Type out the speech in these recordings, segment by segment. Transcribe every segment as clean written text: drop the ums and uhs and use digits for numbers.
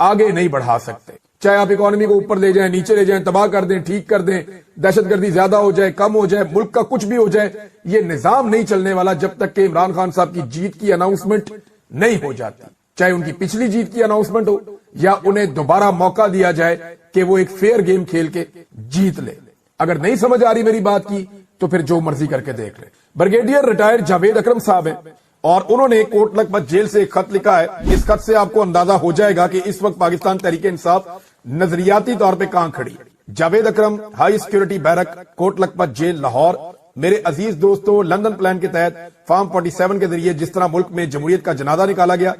آگے نہیں بڑھا سکتے. چاہے آپ اکانومی کو اوپر لے جائیں, نیچے لے جائیں, تباہ کر دیں, ٹھیک کر دیں, دہشت گردی زیادہ ہو جائے, کم ہو جائے, ملک کا کچھ بھی ہو جائے, یہ نظام نہیں چلنے والا جب تک کہ عمران خان صاحب کی جیت کی اناؤنسمنٹ نہیں ہو جاتی. چاہے ان کی پچھلی جیت کی اناؤنسمنٹ ہو یا انہیں دوبارہ موقع دیا جائے کہ وہ ایک فیئر گیم کھیل کے جیت لے. اگر نہیں سمجھ آ رہی میری بات کی تو پھر جو مرضی کر کے دیکھ لیں. بریگیڈیئر ریٹائر جاوید اکرم صاحب ہیں اور انہوں نے کوٹ لکھپت جیل سے ایک خط لکھا ہے. اس خط سے آپ کو اندازہ ہو جائے گا کہ اس وقت پاکستان تحریک انصاف نظریاتی طور پہ کہاں کھڑی. جاوید اکرم, high security barrack, Kot Lakhpat jail, Lahore. میرے عزیز دوستو, لندن پلان کے تحت فارم 47 کے ذریعے جس طرح ملک میں جمہوریت کا جنازہ نکالا گیا,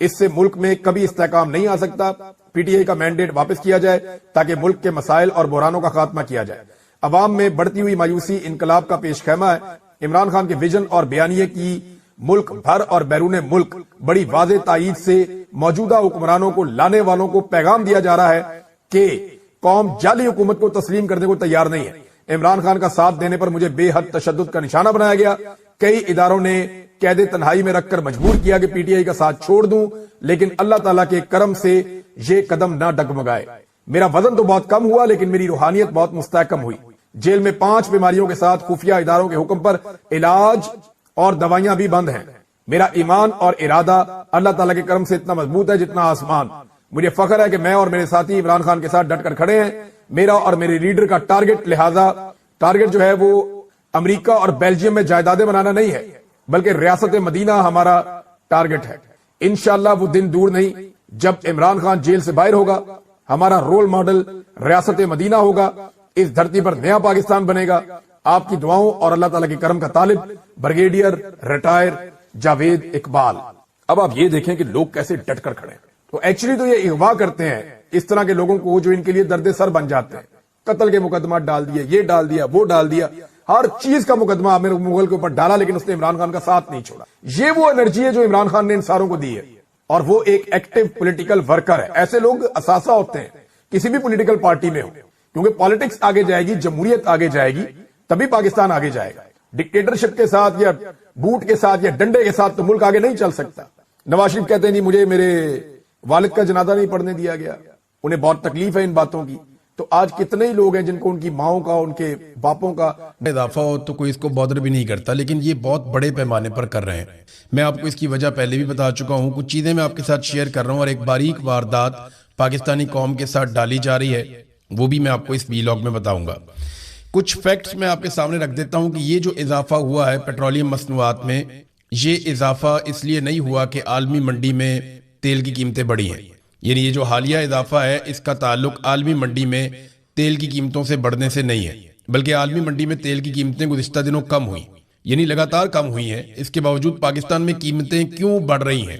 اس سے ملک میں کبھی استحکام نہیں آ سکتا. پی ٹی آئی کا مینڈیٹ واپس کیا جائے تاکہ ملک کے مسائل اور بحرانوں کا خاتمہ کیا جائے. عوام میں بڑھتی ہوئی مایوسی انقلاب کا پیش خیمہ ہے. عمران خان کے ویژن اور بیانیے کی ملک بھر اور بیرون ملک بڑی واضح تائید سے موجودہ حکمرانوں کو لانے والوں کو پیغام دیا جا رہا ہے کہ قوم جعلی حکومت کو تسلیم کرنے کو تیار نہیں ہے. عمران خان کا ساتھ دینے پر مجھے بے حد تشدد کا نشانہ بنایا گیا. کئی اداروں نے قید تنہائی میں رکھ کر مجبور کیا کہ پی ٹی آئی کا ساتھ چھوڑ دوں, لیکن اللہ تعالیٰ کے کرم سے یہ قدم نہ ڈگمگائے. میرا وزن تو بہت کم ہوا لیکن میری روحانیت بہت مستحکم ہوئی. جیل میں 5 بیماریوں کے ساتھ خفیہ اداروں کے حکم پر علاج اور دوائیاں بھی بند ہیں. میرا ایمان اور ارادہ اللہ تعالیٰ کے کرم سے اتنا مضبوط ہے جتنا آسمان. مجھے فخر ہے کہ میں اور میرے ساتھی عمران خان کے ساتھ ڈٹ کر کھڑے ہیں. میرا اور میرے لیڈر کا ٹارگٹ جو ہے وہ امریکہ اور بیلجیم میں جائیدادیں بنانا نہیں ہے, بلکہ ریاست مدینہ ہمارا ٹارگٹ ہے. انشاءاللہ وہ دن دور نہیں جب عمران خان جیل سے باہر ہوگا. ہمارا رول ماڈل ریاست مدینہ ہوگا. اس دھرتی پر نیا پاکستان بنے گا. آپ کی دعاؤں اور اللہ تعالیٰ کے کرم کا طالب, بریگیڈیئر ریٹائر جاوید اقبال. اب آپ یہ دیکھیں کہ لوگ کیسے ڈٹ کر کھڑے ہیں. تو ایکچولی تو یہ اغوا کرتے ہیں اس طرح کے لوگوں کو جو ان کے لیے درد سر بن جاتے ہیں. قتل کے مقدمات ڈال دیے, یہ ڈال دیا, وہ ڈال دیا, ہر چیز کا مقدمہ عامر مغل کے اوپر ڈالا, لیکن اس نے عمران خان کا ساتھ نہیں چھوڑا. یہ وہ انرجی ہے جو عمران خان نے ان ساروں کو دی ہے, اور وہ ایک ایکٹیو پولیٹیکل ورکر ہے. ایسے لوگ اثاثہ ہوتے ہیں کسی بھی پولیٹیکل پارٹی میں ہو, کیونکہ پالیٹکس آگے جائے گی, جمہوریت آگے جائے گی, تبھی پاکستان آگے جائے گا. ڈکٹیٹرشپ کے ساتھ یا بوٹ کے ساتھ یا ڈنڈے کے ساتھ تو ملک آگے نہیں چل سکتا. نواز شریف کہتے ہیں نہیں مجھے میرے والد کا جنازہ نہیں پڑھنے دیا گیا, انہیں بہت تکلیف ہے ان باتوں کی. تو آج کتنے ہی لوگ ہیں جن کو ان کی ماؤں کا, ان کے باپوں کا اضافہ ہو تو کوئی اس کو بادر بھی نہیں کرتا, لیکن یہ بہت بڑے پیمانے پر کر رہے ہیں. میں آپ کو اس کی وجہ پہلے بھی بتا چکا ہوں. کچھ چیزیں میں آپ کے ساتھ شیئر کر رہا ہوں اور ایک باریک واردات پاکستانی قوم کے ساتھ ڈالی جا رہی ہے, وہ بھی میں آپ کو اس ویلاگ میں بتاؤں گا. کچھ فیکٹس میں آپ کے سامنے رکھ دیتا ہوں کہ یہ جو اضافہ ہوا ہے پیٹرولیم مصنوعات میں, یہ اضافہ اس لیے نہیں ہوا کہ عالمی منڈی میں تیل کی قیمتیں بڑھی ہیں. یعنی یہ جو حالیہ اضافہ ہے اس کا تعلق عالمی منڈی میں تیل کی قیمتوں سے بڑھنے سے نہیں ہے, بلکہ عالمی منڈی میں تیل کی قیمتیں گزشتہ دنوں کم ہوئی, یعنی لگاتار کم ہوئی ہیں. اس کے باوجود پاکستان میں قیمتیں کیوں بڑھ رہی ہیں؟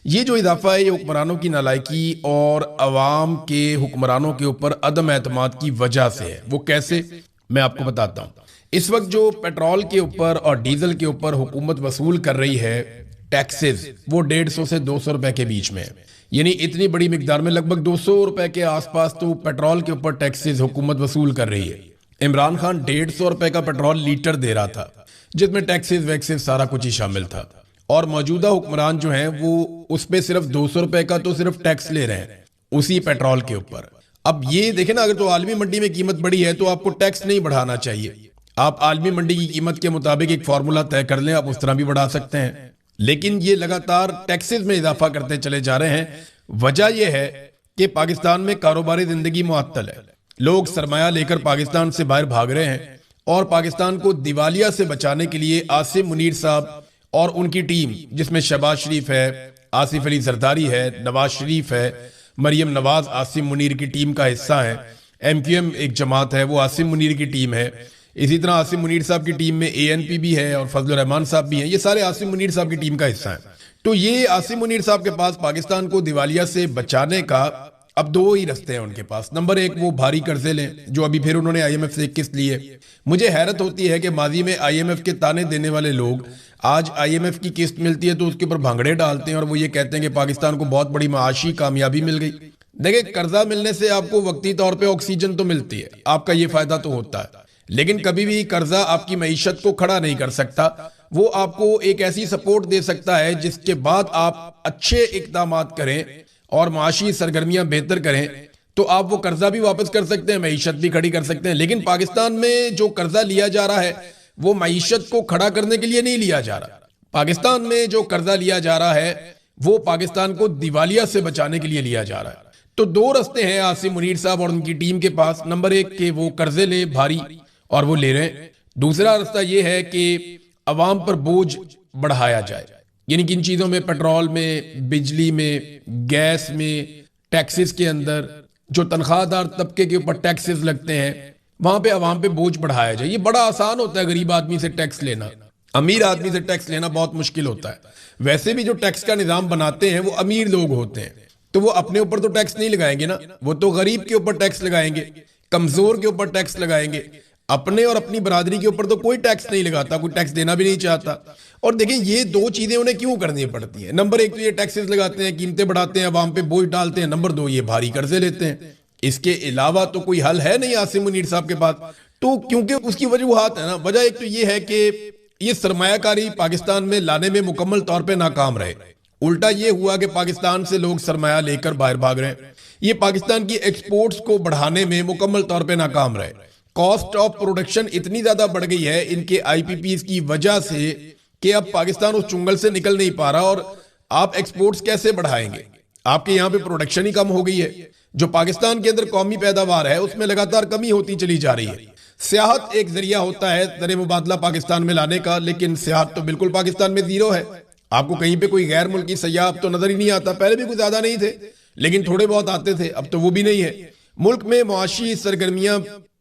یہ جو اضافہ ہے یہ حکمرانوں کی نالائکی اور عوام کے حکمرانوں کے اوپر عدم اعتماد کی وجہ سے ہے. وہ کیسے, میں آپ کو بتاتا ہوں. اس وقت جو پیٹرول کے اوپر اور ڈیزل کے اوپر حکومت وصول کر رہی ہے ٹیکسز, وہ 150 سے 200 روپے کے بیچ میں ہے. یعنی اتنی بڑی مقدار میں, لگ بھگ 200 روپے کے آس پاس تو پیٹرول کے اوپر ٹیکسز حکومت وصول کر رہی ہے. عمران خان 150 روپے کا پیٹرول لیٹر دے رہا تھا, جس میں ٹیکسز ویکسز سارا کچھ ہی شامل تھا, اور موجودہ حکمران جو ہیں وہ اس پہ صرف 200 روپے کا تو صرف ٹیکس لے رہے ہیں اسی پیٹرول کے اوپر. اب یہ دیکھیں نا, اگر تو عالمی منڈی میں قیمت بڑھی ہے تو آپ کو ٹیکس نہیں بڑھانا چاہیے. آپ عالمی منڈی کی قیمت کے مطابق ایک فارمولا طے کر لیں, آپ اس طرح بھی بڑھا سکتے ہیں. لیکن یہ لگاتار ٹیکسز میں اضافہ کرتے چلے جا رہے ہیں. وجہ یہ ہے کہ پاکستان میں کاروباری زندگی معطل ہے. لوگ سرمایہ لے کر پاکستان سے باہر بھاگ رہے ہیں, اور پاکستان کو دیوالیہ سے بچانے کے لیے عاصم منیر صاحب اور ان کی ٹیم, جس میں شہباز شریف ہے, آصف علی زرداری ہے, نواز شریف ہے, مریم نواز عاصم منیر کی ٹیم کا حصہ ہے, ایم کیو ایم ایک جماعت ہے وہ عاصم منیر کی ٹیم ہے, اسی طرح عاصم منیر صاحب کی ٹیم میں اے این پی بھی ہے اور فضل الرحمان صاحب بھی ہیں. یہ سارے عاصم منیر صاحب کی ٹیم کا حصہ ہیں. تو یہ عاصم منیر صاحب کے پاس پاکستان کو دیوالیہ سے بچانے کا اب 2 ہی رستے ہیں ان کے پاس. نمبر 1, وہ بھاری قرضے لیں, جو ابھی پھر انہوں نے آئی ایم ایف سے ایک قسط لی ہے. مجھے حیرت ہوتی ہے کہ ماضی میں آئی ایم ایف کے تانے دینے والے لوگ آج آئی ایم ایف کی قسط ملتی ہے تو اس کے اوپر بھانگڑے ڈالتے ہیں, اور وہ یہ کہتے ہیں کہ پاکستان کو بہت بڑی معاشی کامیابی مل گئی. دیکھیں, قرضہ ملنے سے آپ کو وقتی طور پہ آکسیجن تو ملتی ہے, آپ کا یہ فائدہ تو ہوتا ہے, لیکن کبھی بھی قرضہ آپ کی معیشت کو کھڑا نہیں کر سکتا. وہ آپ کو ایک ایسی سپورٹ دے سکتا ہے جس کے بعد آپ اچھے اقدامات کریں اور معاشی سرگرمیاں بہتر کریں تو آپ وہ قرضہ بھی واپس کر سکتے ہیں, معیشت بھی کھڑی کر سکتے ہیں. لیکن پاکستان میں جو قرضہ لیا جا رہا ہے وہ معیشت کو کھڑا کرنے کے لیے نہیں لیا جا رہا. پاکستان میں جو قرضہ لیا جا رہا ہے وہ پاکستان کو دیوالیہ سے بچانے کے لیے لیا جا رہا ہے. تو دو رستے ہیں عاصم منیر صاحب اور ان کی ٹیم کے پاس. نمبر ایک کہ وہ قرضے لیں بھاری, اور وہ لے رہے ہیں. دوسرا رستہ یہ ہے کہ عوام پر بوجھ بڑھایا جائے, یعنی کن چیزوں میں, پیٹرول میں, بجلی میں, گیس میں, ٹیکسز کے اندر جو تنخواہ دار طبقے کے اوپر ٹیکسز لگتے ہیں وہاں پہ عوام پہ بوجھ بڑھایا جائے. یہ بڑا آسان ہوتا ہے غریب آدمی سے ٹیکس لینا, امیر آدمی سے ٹیکس لینا بہت مشکل ہوتا ہے. ویسے بھی جو ٹیکس کا نظام بناتے ہیں وہ امیر لوگ ہوتے ہیں, تو وہ اپنے اوپر تو ٹیکس نہیں لگائیں گے نا, وہ تو غریب کے اوپر ٹیکس لگائیں گے, کمزور کے اوپر ٹیکس لگائیں گے. اپنے اور اپنی برادری کے اوپر تو کوئی ٹیکس نہیں لگاتا, کوئی ٹیکس دینا بھی نہیں چاہتا. اور دیکھیں یہ دو چیزیں انہیں کیوں کرنی پڑتی ہیں. نمبر ایک تو یہ ٹیکسز لگاتے ہیں, قیمتیں بڑھاتے ہیں, عوام پہ بوجھ ڈالتے ہیں. نمبر دو یہ بھاری قرضے لیتے ہیں. اس کے علاوہ تو کوئی حل ہے نہیں عاصم منیر صاحب کے پاس. تو کیونکہ اس کی وجوہات ہے نا, وجہ ایک تو یہ ہے کہ یہ سرمایہ کاری پاکستان میں لانے میں مکمل طور پہ ناکام رہے. الٹا یہ ہوا کہ پاکستان سے لوگ سرمایہ لے کر باہر بھاگ رہے ہیں. یہ پاکستان کی ایکسپورٹس کو بڑھانے میں مکمل طور پہ ناکام رہے. کاسٹ آف پروڈکشن اتنی زیادہ بڑھ گئی ہے ان کے آئی پی پیز کی وجہ سے کہ اب پاکستان اس چنگل سے نکل نہیں پا رہا. اور آپ ایکسپورٹس کیسے بڑھائیں گے, آپ کے یہاں پہ پروڈکشن ہی کم ہو گئی ہے. جو پاکستان کے اندر قومی پیداوار ہے اس میں لگاتار کمی ہوتی چلی جا رہی ہے. سیاحت ایک ذریعہ ہوتا ہے زر مبادلہ پاکستان میں لانے کا, لیکن سیاحت تو بالکل پاکستان میں زیرو ہے. آپ کو کہیں پہ کوئی غیر ملکی سیاح اب تو نظر ہی نہیں آتا. پہلے بھی کوئی زیادہ نہیں تھے لیکن تھوڑے بہت آتے تھے, اب تو وہ بھی نہیں ہے. ملک میں معاشی سرگرمیاں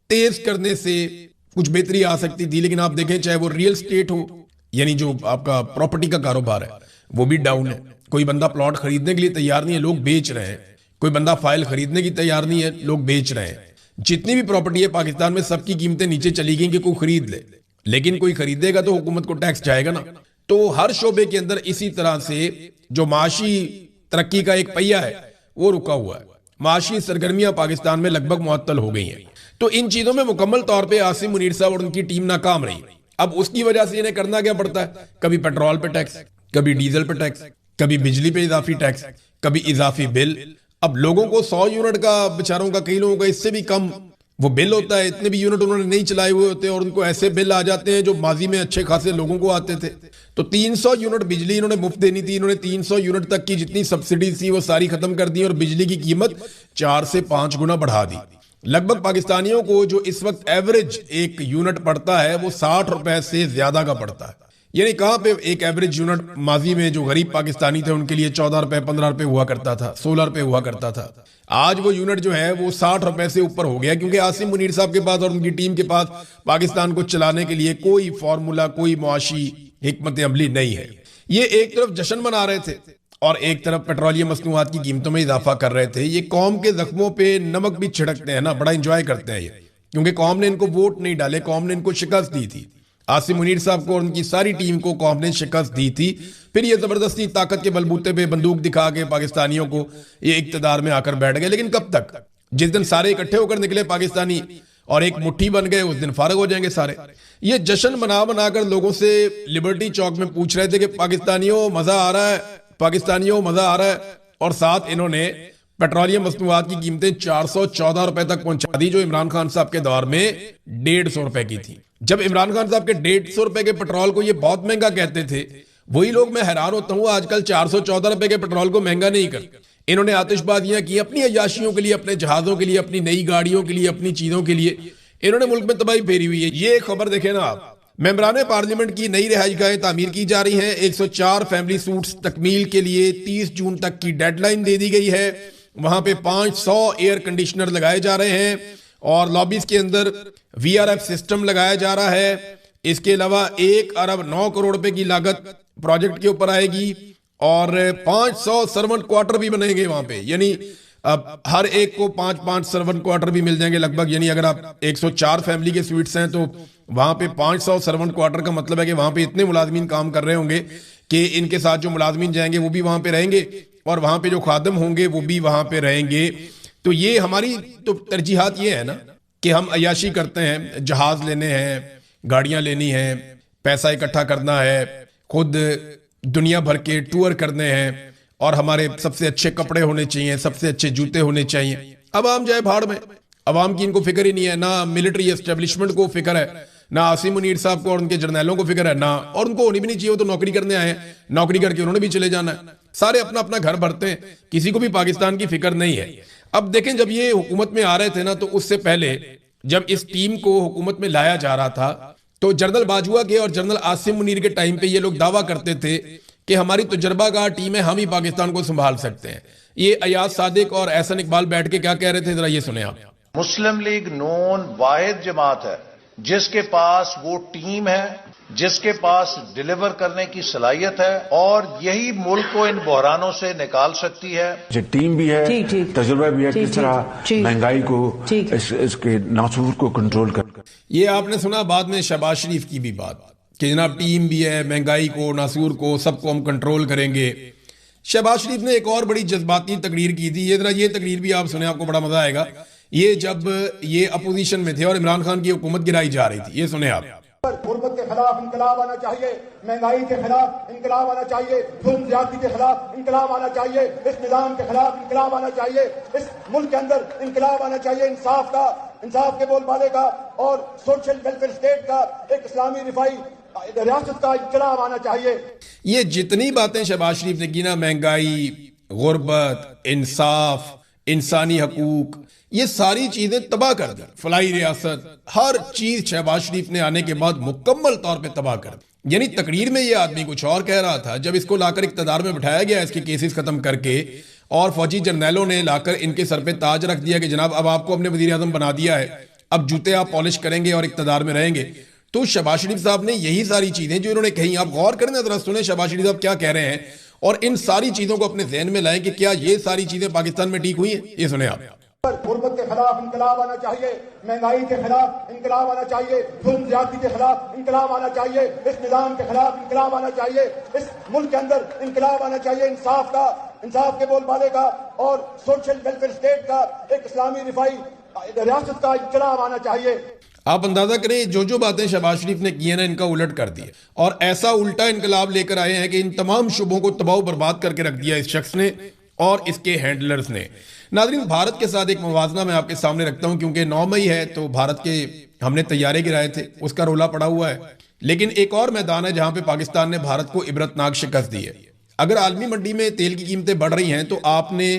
تیز کرنے سے کچھ بہتری آ سکتی تھی, لیکن آپ دیکھیں چاہے وہ ریئل اسٹیٹ ہو, یعنی جو آپ کا پراپرٹی کا کاروبار ہے وہ بھی ڈاؤن ہے. کوئی بندہ پلاٹ خریدنے کے لیے تیار نہیں ہے, لوگ بیچ رہے ہیں. کوئی بندہ فائل خریدنے کی تیار نہیں ہے, لوگ بیچ رہے ہیں. جتنی بھی پراپرٹی ہے پاکستان میں سب کی قیمتیں نیچے چلی گئیں کہ کوئی خرید لے, لیکن کوئی خریدے گا تو حکومت کو ٹیکس جائے گا نا. تو ہر شعبے کے اندر اسی طرح سے جو معاشی ترقی کا ایک پہیہ ہے وہ رکا ہوا ہے. معاشی سرگرمیاں پاکستان میں لگ بھگ معطل ہو گئی ہیں. تو ان چیزوں میں مکمل طور پہ عاصم منیر صاحب اور ان کی ٹیم ناکام رہی. اب اس کی وجہ سے انہیں کرنا کیا پڑتا ہے, کبھی پیٹرول پہ ٹیکس, کبھی ڈیزل پہ ٹیکس, کبھی بجلی پہ اضافی ٹیکس, کبھی اضافی بل. اب لوگوں کو 100 یونٹ کا بیچاروں کا, کئی لوگوں کا اس سے بھی کم وہ بل ہوتا ہے. اتنے بھی یونٹ انہوں نے نہیں چلائے ہوئے ہوتے اور ان کو ایسے بل آ جاتے ہیں جو ماضی میں اچھے خاصے لوگوں کو آتے تھے. تو 300 یونٹ بجلی انہوں نے مفت دینی تھی, انہوں نے 300 یونٹ تک کی جتنی سبسڈی تھی وہ ساری ختم کر دی اور بجلی کی قیمت 4 سے 5 گنا بڑھا دی. لگ بھگ پاکستانیوں کو جو اس وقت ایوریج ایک یونٹ پڑتا ہے وہ 60 روپے سے زیادہ کا پڑتا ہے. یعنی کہاں پہ ایک ایوریج یونٹ ماضی میں جو غریب پاکستانی تھے ان کے لیے 14 روپے 15 روپے ہوا کرتا تھا, 16 روپے ہوا کرتا تھا. آج وہ یونٹ جو ہے وہ 60 روپے سے اوپر ہو گیا, کیونکہ عاصم منیر صاحب کے پاس اور ان کی ٹیم کے پاس پاکستان کو چلانے کے لیے کوئی فارمولا, کوئی معاشی حکمت عملی نہیں ہے. یہ ایک طرف جشن منا رہے تھے اور ایک طرف پیٹرولیم مصنوعات کی قیمتوں میں اضافہ کر رہے تھے. یہ قوم کے زخموں پہ نمک بھی چھڑکتے ہیں نا, بڑا انجوائے کرتے ہیں یہ, کیونکہ قوم نے ان کو ووٹ نہیں ڈالے, قوم نے ان کو شکست دی تھی. عاصم منیر صاحب کو اور ان کی ساری ٹیم کو قوم نے شکست دی تھی. پھر یہ زبردستی طاقت کے بلبوتے پہ بندوق دکھا کے پاکستانیوں کو یہ اقتدار میں آ کر بیٹھ گئے. لیکن کب تک؟ جس دن سارے اکٹھے ہو کر نکلے پاکستانی اور ایک مٹھی بن گئے اس دن فارغ ہو جائیں گے سارے. یہ جشن منا کر لوگوں سے لبرٹی چوک میں پوچھ رہے تھے کہ پاکستانیوں مزہ آ رہا ہے, پاکستانیوں مزہ آ رہا ہے. اور ساتھ انہوں نے پیٹرولیم مصنوعات کی قیمتیں 414 روپے تک پہنچا دی جو عمران خان صاحب کے دور میں 150 روپے کی تھی. جب عمران خان صاحب کے 150 روپے کے پیٹرول کو یہ بہت مہنگا کہتے تھے, وہی لوگ, میں حیران ہوتا ہوں, آج کل 414 روپے کے پیٹرول کو مہنگا نہیں کرتے. انہوں نے آتش بازیاں کی اپنی عیاشیوں کے لیے, اپنے جہازوں کے لیے, اپنی نئی گاڑیوں کے لیے, اپنی چیزوں کے لیے. انہوں نے ملک میں تباہی پھیری ہوئی ہے. یہ خبر دیکھیں نا آپ, ممبران پارلیمنٹ کی نئی رہائش گاہیں تعمیر کی جا رہی ہیں. 104 فیملی سوٹس تکمیل کے لیے 30 جون تک کی ڈیڈ لائن دے دی گئی ہے. وہاں پہ 500 ایئر کنڈیشنر لگائے جا رہے ہیں اور لابیز کے اندر وی آر ایف سسٹم لگایا جا رہا ہے. اس کے علاوہ 1 ارب 9 کروڑ روپے کی لاگت پروجیکٹ کے اوپر آئے گی اور 500 سرونٹ کوارٹر بھی بنیں گے وہاں پہ. یعنی اب ہر ایک کو 5-5 سرونٹ کوارٹر بھی مل جائیں گے لگ بھگ. یعنی اگر آپ 104 فیملی کے سویٹس ہیں تو وہاں پہ 500 سرونٹ کوارٹر کا مطلب ہے کہ وہاں پہ اتنے ملازمین کام کر رہے ہوں گے کہ ان کے ساتھ جو ملازمین جائیں گے وہ بھی وہاں پہ رہیں گے اور وہاں پہ جو خادم ہوں گے وہ بھی وہاں پہ رہیں گے. تو یہ ہماری تو ترجیحات یہ ہے نا کہ ہم عیاشی کرتے ہیں, جہاز لینے ہیں, گاڑیاں لینی ہیں, پیسہ اکٹھا کرنا ہے, خود دنیا بھر کے ٹور کرنے ہیں اور ہمارے سب سے اچھے کپڑے ہونے چاہیے, سب سے اچھے جوتے ہونے چاہیے. عوام جائے بھاڑ میں, عوام کی ان کو فکر ہی نہیں ہے, نہ ملٹری اسٹیبلشمنٹ کو فکر ہے, نہ عاصم منیر صاحب کو اور ان کے جرنیلوں کو فکر ہے, نہ, اور ان کو ہونی بھی نہیں چاہیے, وہ تو نوکری کرنے آئے ہیں, نوکری کر کے انہوں نے بھی چلے جانا ہے, سارے اپنا اپنا گھر بھرتے ہیں, کسی کو بھی پاکستان کی فکر نہیں ہے. اب دیکھیں جب یہ حکومت میں آ رہے تھے نا, تو اس سے پہلے جب اس ٹیم کو حکومت میں لایا جا رہا تھا تو جنرل باجوہ کے اور جنرل عاصم منیر کے ٹائم پہ یہ لوگ دعویٰ کرتے تھے کہ ہماری تجربہ کار ٹیم ہے, ہم ہی پاکستان کو سنبھال سکتے ہیں. یہ ایاز صادق اور احسن اقبال بیٹھ کے کیا کہہ رہے تھے, ذرا یہ سنیں آپ. مسلم لیگ نون واحد جماعت ہے جس کے پاس وہ ٹیم ہے, جس کے پاس ڈیلیور کرنے کی صلاحیت ہے, اور یہی ملک کو ان بحرانوں سے نکال سکتی ہے. ٹیم بھی ہے, تجربہ بھی ہے, کس طرح مہنگائی کو, اس کے ناسور کو کنٹرول کر. یہ آپ نے سنا بعد میں شہباز شریف کی بھی بات کہ جناب ٹیم بھی ہے, مہنگائی کو, ناسور کو, سب کو ہم کنٹرول کریں گے. شہباز شریف نے ایک اور بڑی جذباتی تقریر کی تھی, یہ ذرا یہ تقریر بھی آپ سنیں, آپ کو بڑا مزہ آئے گا. یہ جب یہ اپوزیشن میں تھے اور عمران خان کی حکومت گرائی جا رہی تھی, یہ سنیں آپ. غربت کے خلاف انقلاب آنا چاہیے, مہنگائی کے خلاف انقلاب آنا چاہیے, ظلم زیادتی کے خلاف انقلاب آنا چاہیے, اس نظام کے خلاف انقلاب آنا چاہیے, اس ملک کے اندر انقلاب آنا چاہیے, انصاف کا, انصاف کے بول بالے کا, اور سوشل ویلفیئر اسٹیٹ کا, ایک اسلامی رفائی ریاست کا انقلاب آنا چاہیے. یہ جتنی باتیں شہباز شریف نے کی نا, مہنگائی, غربت, انصاف, انسانی حقوق, یہ ساری چیزیں تباہ کر دی. فلاحی ریاست, ہر چیز شہباز شریف نے آنے کے بعد مکمل طور پہ تباہ کر دی. یعنی تقریر میں یہ آدمی کچھ اور کہہ رہا تھا, جب اس کو لا کر اقتدار میں بٹھایا گیا اس کے کیسز ختم کر کے, اور فوجی جرنیلوں نے لا کر ان کے سر پہ تاج رکھ دیا کہ جناب اب آپ کو اپنے وزیر اعظم بنا دیا ہے, اب جوتے آپ پالش کریں گے اور اقتدار میں رہیں گے. تو شہباز شریف صاحب نے یہی ساری چیزیں جو انہوں نے کہیں, آپ غور کریں, ذرا سنیں شہباز شریف صاحب کیا کہہ رہے ہیں, اور ان ساری چیزوں کو اپنے ذہن میں لائیں کہ کیا یہ ساری چیزیں پاکستان میں ٹھیک ہوئی ہیں. یہ سنیں آپ. غربت کے خلاف انقلاب آنا چاہیے, مہنگائی کے خلاف انقلاب آنا چاہیے, ظلم زیادتی کے خلاف انقلاب آنا چاہیے, اس نظام کے خلاف انقلاب آنا چاہیے, اس ملک کے اندر انقلاب آنا چاہیے, انصاف کا, انصاف کے بول بالے کا, اور سوشل ویلفیئر اسٹیٹ کا, ایک اسلامی رفائی ریاست کا انقلاب آنا چاہیے. آپ اندازہ کریں جو باتیں شہباز شریف نے کی ہیں نا, ان کا الٹ کر دیا, اور ایسا الٹا انقلاب لے کر آئے ہیں کہ ان تمام شعبوں کو تباہ و برباد کر کے رکھ دیا اس شخص نے اور اس کے ہینڈلرز نے. ناظرین, بھارت کے ساتھ ایک موازنہ میں آپ کے سامنے رکھتا ہوں, کیونکہ 9 مئی ہے تو بھارت کے ہم نے طیارے گرائے تھے, اس کا رولا پڑا ہوا ہے. لیکن ایک اور میدان ہے جہاں پہ پاکستان نے بھارت کو عبرتناک شکست دی ہے. اگر عالمی منڈی میں تیل کی قیمتیں بڑھ رہی ہیں تو آپ نے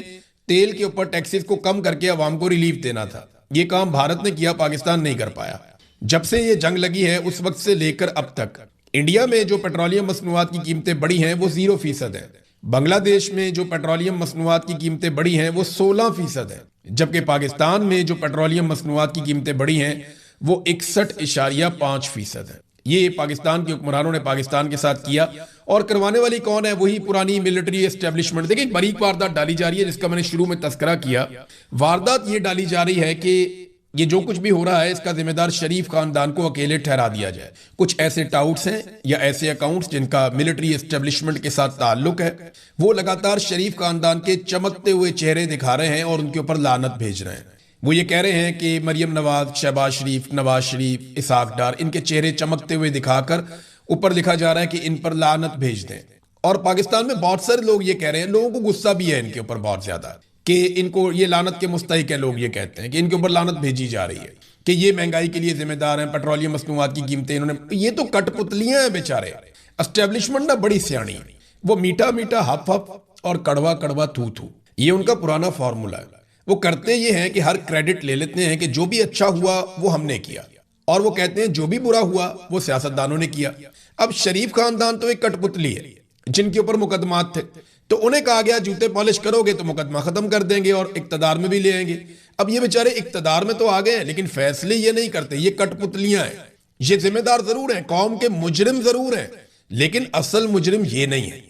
تیل کے اوپر ٹیکسز کو کم کر کے عوام کو ریلیف دینا تھا. یہ کام بھارت نے کیا, پاکستان نہیں کر پایا. جب سے یہ جنگ لگی ہے اس وقت سے لے کر اب تک انڈیا میں جو پیٹرولیم مصنوعات کی قیمتیں بڑھی ہیں وہ 0% ہیں. بنگلہ دیش میں جو پیٹرولیم مصنوعات کی قیمتیں بڑھی ہیں وہ 16% ہیں, جبکہ پاکستان میں جو پیٹرولیم مصنوعات کی قیمتیں بڑھی ہیں وہ 61.5% ہیں. یہ پاکستان کے حکمرانوں نے پاکستان کے ساتھ کیا, اور کروانے والی کون ہے, وہی پرانی ملٹری اسٹیبلشمنٹ. دیکھیں باریک واردات ڈالی جا رہی ہے جس کا میں نے شروع میں تذکرہ کیا. واردات یہ ڈالی جا رہی ہے کہ یہ جو کچھ بھی ہو رہا ہے اس کا ذمہ دار شریف خاندان کو اکیلے ٹھہرا دیا جائے. کچھ ایسے ٹاؤٹس ہیں یا ایسے اکاؤنٹس جن کا ملٹری اسٹیبلشمنٹ کے ساتھ تعلق ہے, وہ لگاتار شریف خاندان کے چمکتے ہوئے چہرے دکھا رہے ہیں اور ان کے اوپر لعنت بھیج رہے ہیں. وہ یہ کہہ رہے ہیں کہ مریم نواز, شہباز شریف, نواز شریف, اسحاق ڈار, ان کے چہرے چمکتے ہوئے دکھا کر اوپر لکھا جا رہا ہے کہ ان پر لعنت بھیج دیں. اور پاکستان میں بہت سارے لوگ یہ کہہ رہے ہیں, لوگوں کو غصہ بھی ہے ان کے اوپر بہت زیادہ, کہ ان کو یہ لعنت کے مستحق ہیں. لوگ یہ کہتے ہیں کہ ان کے اوپر لعنت بھیجی جا رہی ہے کہ یہ مہنگائی کے لیے ذمہ دار ہیں, پیٹرولیم مصنوعات کی قیمتیں انہوں نے, یہ تو کٹ پتلیاں ہیں بیچارے. اسٹیبلشمنٹ نہ بڑی سیانی ہے, وہ میٹھا میٹھا ہپ ہپ اور کڑوا کڑوا تھو تھو, یہ ان کا پرانا فارمولا ہے. وہ کرتے یہ ہیں کہ ہر کریڈٹ لے لیتے ہیں کہ جو بھی اچھا ہوا وہ ہم نے کیا, اور وہ کہتے ہیں جو بھی برا ہوا وہ سیاستدانوں نے کیا. اب شریف خاندان تو ایک کٹ پتلی ہے جن کے اوپر مقدمات تھے, تو انہیں کہا گیا جوتے پالش کرو گے تو مقدمہ ختم کر دیں گے اور اقتدار میں بھی لے آئیں گے. اب یہ بیچارے اقتدار میں تو آ گئے ہیں لیکن فیصلے یہ نہیں کرتے, یہ کٹ پتلیاں ہیں. یہ ذمہ دار ضرور ہیں, قوم کے مجرم ضرور ہیں, لیکن اصل مجرم یہ نہیں ہے.